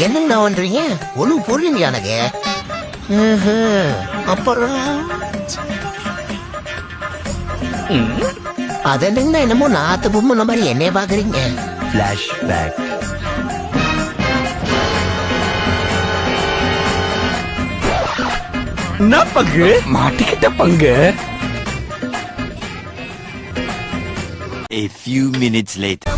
என்னங்கண்ணா பண்றீங்க? ஒண்ணும் புரியல எனக்கு. அப்புறம் அது என்னங்கண்ணா, என்னமோ நாத்து பொம்மை மாதிரி என்னைய பாக்குறீங்க? Flashback. என்ன பங்கு மாட்டிக்கிட்ட பங்கு. A few minutes later.